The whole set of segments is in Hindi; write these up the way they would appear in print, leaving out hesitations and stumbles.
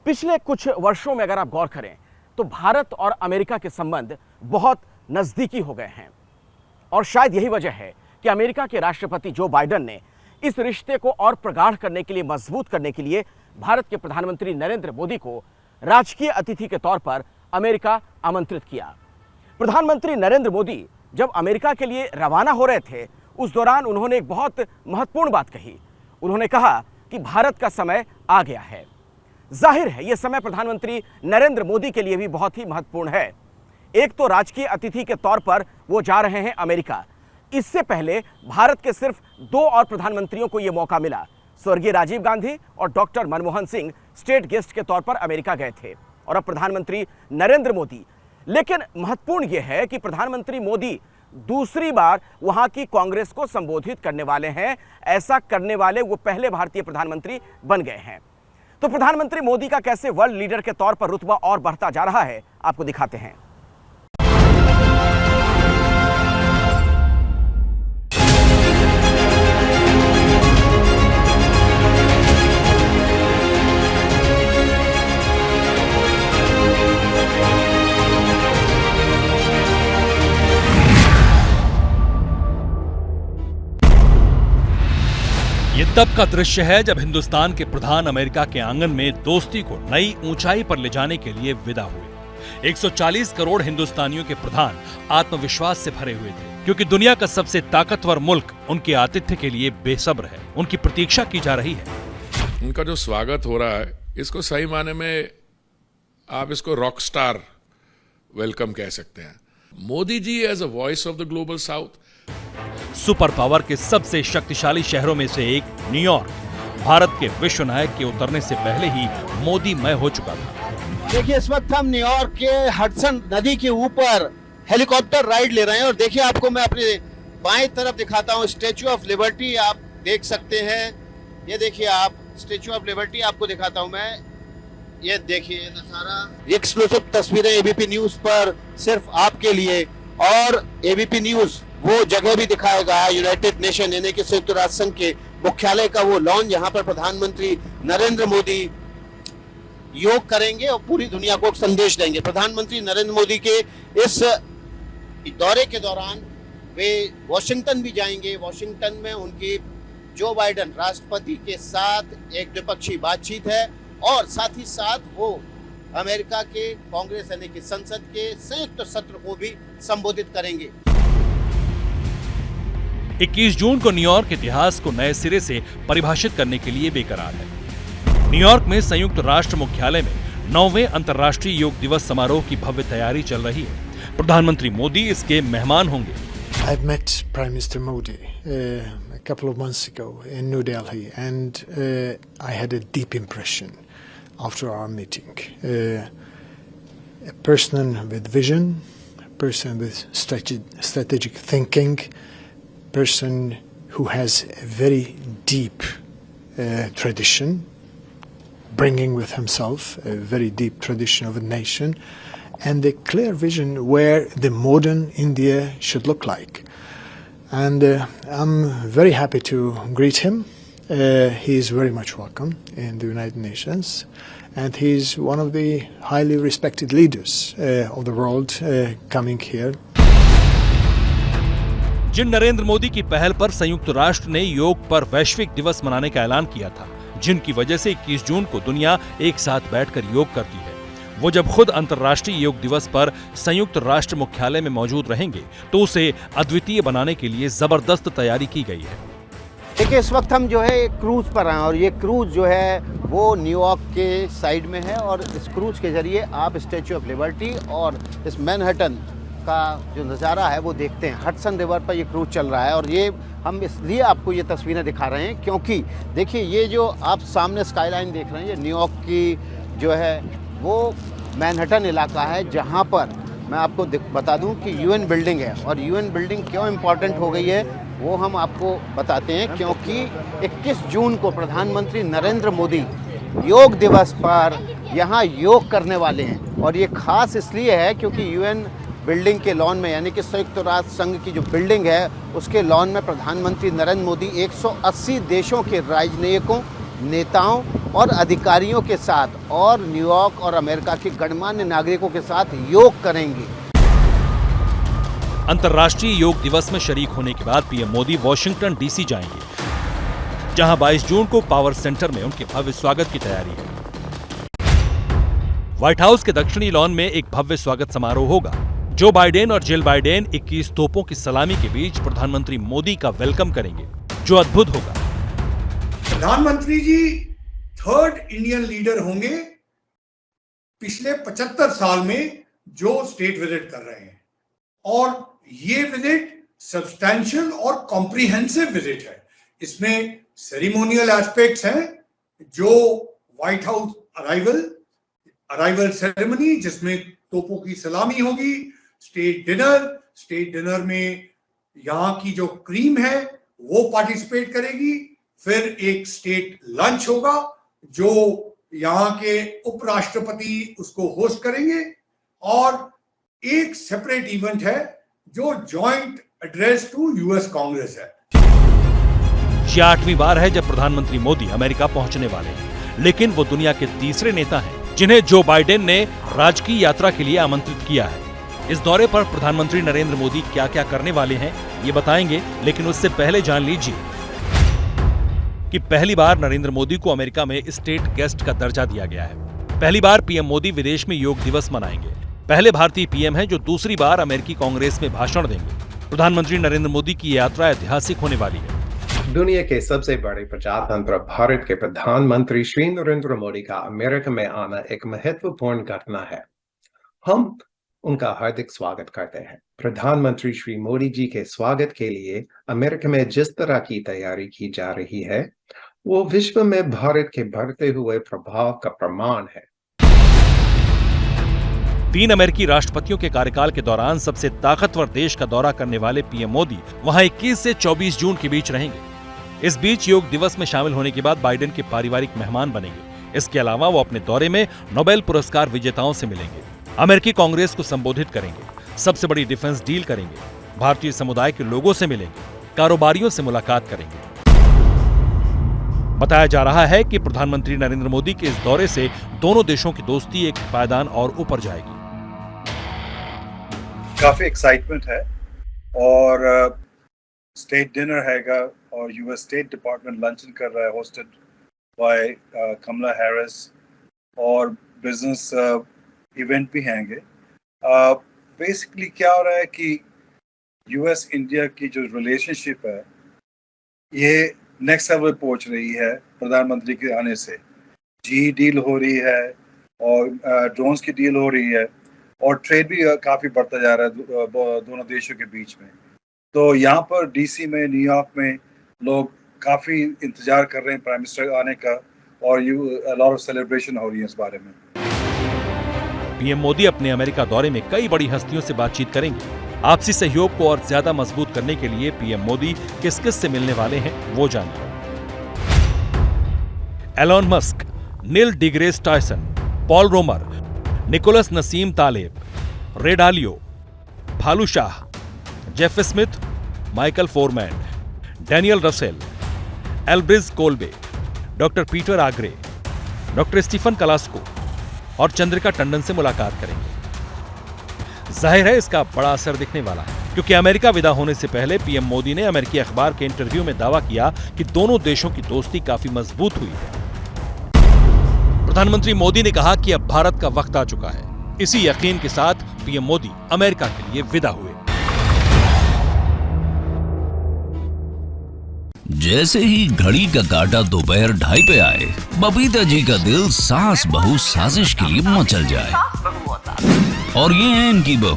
पिछले कुछ वर्षों में अगर आप गौर करें तो भारत और अमेरिका के संबंध बहुत नजदीकी हो गए हैं और शायद यही वजह है कि अमेरिका के राष्ट्रपति जो बाइडेन ने इस रिश्ते को और प्रगाढ़ करने के लिए, मजबूत करने के लिए भारत के प्रधानमंत्री नरेंद्र मोदी को राजकीय अतिथि के तौर पर अमेरिका आमंत्रित किया। प्रधानमंत्री नरेंद्र मोदी जब अमेरिका के लिए रवाना हो रहे थे उस दौरान उन्होंने एक बहुत महत्वपूर्ण बात कही। उन्होंने कहा कि भारत का समय आ गया है। जाहिर है यह समय प्रधानमंत्री नरेंद्र मोदी के लिए भी बहुत ही महत्वपूर्ण है। एक तो राजकीय अतिथि के तौर पर वो जा रहे हैं अमेरिका। इससे पहले भारत के सिर्फ 2 और प्रधानमंत्रियों को यह मौका मिला। स्वर्गीय राजीव गांधी और doctor Manmohan Singh state guest के तौर पर अमेरिका गए थे और अब प्रधानमंत्री नरेंद्र मोदी। लेकिन महत्वपूर्ण यह है कि प्रधानमंत्री मोदी दूसरी बार वहां की कांग्रेस को संबोधित करने वाले हैं। ऐसा करने वाले वो पहले भारतीय प्रधानमंत्री बन गए हैं। तो प्रधानमंत्री मोदी का कैसे वर्ल्ड लीडर के तौर पर रुतबा और बढ़ता जा रहा है, आपको दिखाते हैं। ये तब का दृश्य है जब हिंदुस्तान के प्रधान अमेरिका के आंगन में दोस्ती को नई ऊंचाई पर ले जाने के लिए विदा हुए। 140 करोड़ हिंदुस्तानियों के प्रधान आत्मविश्वास से भरे हुए थे क्योंकि दुनिया का सबसे ताकतवर मुल्क उनके आतिथ्य के लिए बेसब्र है। उनकी प्रतीक्षा की जा रही है। उनका जो स्वागत हो रहा है इसको सही माने में आप इसको रॉक स्टार वेलकम कह सकते हैं। Modi ji as a voice of the global south. Super power के सबसे शक्तिशाली शहरों में से एक न्यूयॉर्क भारत के विश्व नायक के उतरने से पहले ही मोदीमय हो चुका था। देखिए इस वक्त हम न्यूयॉर्क के हडसन नदी के ऊपर हेलीकॉप्टर राइड ले रहे हैं और देखिए आपको मैं अपने बाएं तरफ दिखाता हूं स्टैच्यू ऑफ लिबर्टी आप देख सकते हैं। ये देखिए आप स्टैच्यू ऑफ लिबर्टी आपको दिखाता हूं मैं। ये देखिए ये नजारा, एक्सक्लूसिव तस्वीरें एबीपी न्यूज पर सिर्फ आपके लिए। और एबीपी न्यूज वो जगह भी दिखाएगा यूनाइटेड नेशन यानी कि संयुक्त राष्ट्र संघ के मुख्यालय का वो लॉन्च जहां पर प्रधानमंत्री नरेंद्र मोदी योग करेंगे और पूरी दुनिया को एक संदेश देंगे। प्रधानमंत्री नरेंद्र मोदी के इस दौरे के दौरान वे वॉशिंगटन भी जाएंगे। वॉशिंगटन में उनकी जो बाइडेन राष्ट्रपति के साथ एक द्विपक्षीय बातचीत है और साथ ही साथ वो अमेरिका के कांग्रेस यानी कि संसद के संयुक्त सत्र को भी संबोधित करेंगे। 21 जून को न्यूयॉर्क इतिहास को नए सिरे से परिभाषित करने के लिए बेकरार है। न्यूयॉर्क में संयुक्त राष्ट्र मुख्यालय में 9वें अंतर्राष्ट्रीय योग दिवस समारोह की भव्य तैयारी चल रही है। प्रधानमंत्री मोदी इसके मेहमान होंगे। I've met Prime Minister Modi a couple of months ago in New Delhi and I had a deep impression after our meeting. A person with vision, a person with strategic thinking, person who has a very deep tradition, bringing with himself a very deep tradition of a nation and a clear vision where the modern India should look like. And I'm very happy to greet him. He is very much welcome in the United Nations and he is one of the highly respected leaders of the world coming here. जिन नरेंद्र मोदी की पहल पर संयुक्त राष्ट्र ने योग पर वैश्विक दिवस मनाने का ऐलान किया था, जिनकी वजह से 21 जून को दुनिया एक साथ बैठकर योग करती है, वो जब खुद अंतर्राष्ट्रीय योग दिवस पर संयुक्त राष्ट्र मुख्यालय में मौजूद रहेंगे तो उसे अद्वितीय बनाने के लिए जबरदस्त तैयारी की गई है। देखिए इस वक्त हम जो है एक क्रूज पर हैं और ये क्रूज जो है वो न्यूयॉर्क के साइड में है और इस क्रूज के जरिए आप स्टैच्यू ऑफ लिबर्टी और इस मैनहट्टन का जो नज़ारा है वो देखते हैं। हडसन रिवर पर ये क्रूज चल रहा है और ये हम इसलिए आपको ये तस्वीरें दिखा रहे हैं क्योंकि देखिए ये जो आप सामने स्काईलाइन देख रहे हैं ये न्यूयॉर्क की जो है वो मैनहट्टन इलाका है जहाँ पर मैं आपको बता दूं कि यूएन बिल्डिंग है और यूएन बिल्डिंग क्यों इम्पॉर्टेंट हो गई है वो हम आपको बताते हैं क्योंकि 21 जून को प्रधानमंत्री नरेंद्र मोदी योग दिवस पर यहाँ योग करने वाले हैं और ये खास इसलिए है क्योंकि यूएन बिल्डिंग के लॉन में यानी कि संयुक्त राष्ट्र संघ की जो बिल्डिंग है उसके लॉन में प्रधानमंत्री नरेंद्र मोदी 180 देशों के राजनयिकों, नेताओं और अधिकारियों के साथ और न्यूयॉर्क और अमेरिका के गणमान्य नागरिकों के साथ योग करेंगी। अंतर्राष्ट्रीय योग दिवस में शरीक होने के बाद पीएम मोदी वॉशिंगटन डीसी जाएंगे, जहां 22 जून को पावर सेंटर में उनके भव्य स्वागत की तैयारी है। व्हाइट हाउस के दक्षिणी लॉन में एक भव्य स्वागत समारोह होगा। जो बाइडेन और जिल बाइडेन 21 तोपों की सलामी के बीच प्रधानमंत्री मोदी का वेलकम करेंगे, जो अद्भुत होगा। प्रधानमंत्री जी थर्ड इंडियन लीडर होंगे पिछले 75 साल में जो स्टेट विजिट कर रहे हैं, और ये विजिट सब्सटैंशियल और कॉम्प्रिहेंसिव विजिट है। इसमें सेरिमोनियल एस्पेक्ट्स हैं, जो व्हाइट हाउस अराइवल सेरेमनी जिसमें तोपों की सलामी होगी, स्टेट डिनर में यहाँ की जो क्रीम है वो पार्टिसिपेट करेगी, फिर एक स्टेट लंच होगा जो यहाँ के उपराष्ट्रपति उसको होस्ट करेंगे, और एक सेपरेट इवेंट है जो joint address to US Congress है। यह 8वीं बार है जब प्रधानमंत्री मोदी अमेरिका पहुंचने वाले हैं, लेकिन वो दुनिया के तीसरे नेता हैं जिन्हें जो बाइडेन ने राजकीय यात्रा के लिए आमंत्रित किया है। इस दौरे पर प्रधानमंत्री नरेंद्र मोदी क्या क्या करने वाले हैं ये बताएंगे, लेकिन उससे पहले जान लीजिए कि पहली बार नरेंद्र मोदी को अमेरिका में स्टेट गेस्ट का दर्जा दिया गया है। पहली बार पीएम मोदी विदेश में योग दिवस मनाएंगे। पहले भारतीय पीएम हैं जो दूसरी बार अमेरिकी कांग्रेस में भाषण देंगे। प्रधानमंत्री नरेंद्र मोदी की यात्रा ऐतिहासिक होने वाली है। दुनिया के सबसे बड़े प्रजातंत्र भारत के प्रधानमंत्री श्री नरेंद्र मोदी का अमेरिका में आना एक महत्वपूर्ण घटना है। हम उनका हार्दिक स्वागत करते हैं। प्रधानमंत्री श्री मोदी जी के स्वागत के लिए अमेरिका में जिस तरह की तैयारी की जा रही है, वो विश्व में भारत के बढ़ते हुए प्रभाव का प्रमाण है। 3 अमेरिकी राष्ट्रपतियों के कार्यकाल के दौरान सबसे ताकतवर देश का दौरा करने वाले पीएम मोदी वहां 21 से 24 जून के बीच रहेंगे। इस बीच योग दिवस में शामिल होने के बाद बाइडेन के पारिवारिक मेहमान बनेंगे। इसके अलावा वो अपने दौरे में नोबेल पुरस्कार विजेताओं से मिलेंगे, अमेरिकी कांग्रेस को संबोधित करेंगे, सबसे बड़ी डिफेंस डील करेंगे, भारतीय समुदाय के लोगों से मिलेंगे, कारोबारियों से मुलाकात करेंगे। बताया जा रहा है कि प्रधानमंत्री नरेंद्र मोदी के इस दौरे से दोनों देशों की दोस्ती एक पायदान और ऊपर जाएगी। काफी एक्साइटमेंट है, और स्टेट डिनर हैगा, और यूएस स्टेट डिपार्टमेंट लंचन कर रहा है होस्टेड बाय कमला हैरिस, और बिजनेस इवेंट भी हैंगे। बेसिकली क्या हो रहा है कि यूएस इंडिया की जो रिलेशनशिप है ये नेक्स्ट लेवल पहुंच रही है प्रधानमंत्री के आने से। जी डील हो रही है, और ड्रोन्स की डील हो रही है, और ट्रेड भी काफ़ी बढ़ता जा रहा है दोनों देशों के बीच में। तो यहाँ पर डीसी में, न्यूयॉर्क में लोग काफ़ी इंतजार कर रहे हैं प्राइम मिनिस्टर आने का, और लॉट ऑफ सेलिब्रेशन हो रही है इस बारे में। पीएम मोदी अपने अमेरिका दौरे में कई बड़ी हस्तियों से बातचीत करेंगे। आपसी सहयोग को और ज्यादा मजबूत करने के लिए पीएम मोदी किस किस से मिलने वाले हैं वो जानिए। Elon Musk, Neil deGrasse Tyson, Paul Romer, Nicholas Nassim Taleb, Ray Dalio, Bhalu Shah, Jeff Smith, Michael Foreman, Daniel Russell, Elbridge Colby, doctor Peter Agre, doctor Stephen Klasko और चंद्रिका टंडन से मुलाकात करेंगे। जाहिर है इसका बड़ा असर दिखने वाला है, क्योंकि अमेरिका विदा होने से पहले पीएम मोदी ने अमेरिकी अखबार के इंटरव्यू में दावा किया कि दोनों देशों की दोस्ती काफी मजबूत हुई है। प्रधानमंत्री मोदी ने कहा कि अब भारत का वक्त आ चुका है। इसी यकीन के साथ पीएम मोदी अमेरिका के लिए विदा हुए। जैसे ही घड़ी का काटा दोपहर 2:30 पे आए, बबीता जी का दिल सास बहू साजिश के लिए मचल जाए। और ये है इनकी बहू,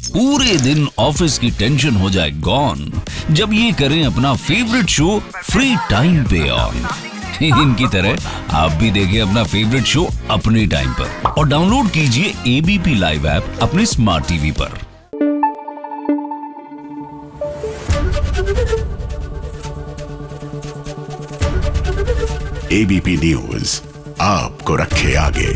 पूरे दिन ऑफिस की टेंशन हो जाए गॉन जब ये करें अपना फेवरेट शो फ्री टाइम पे ऑन। इनकी तरह आप भी देखें अपना फेवरेट शो अपने टाइम पर, और डाउनलोड कीजिए एबीपी लाइव ऐप अपने स्मार्ट टीवी पर। एबीपी न्यूज आपको रखे आगे।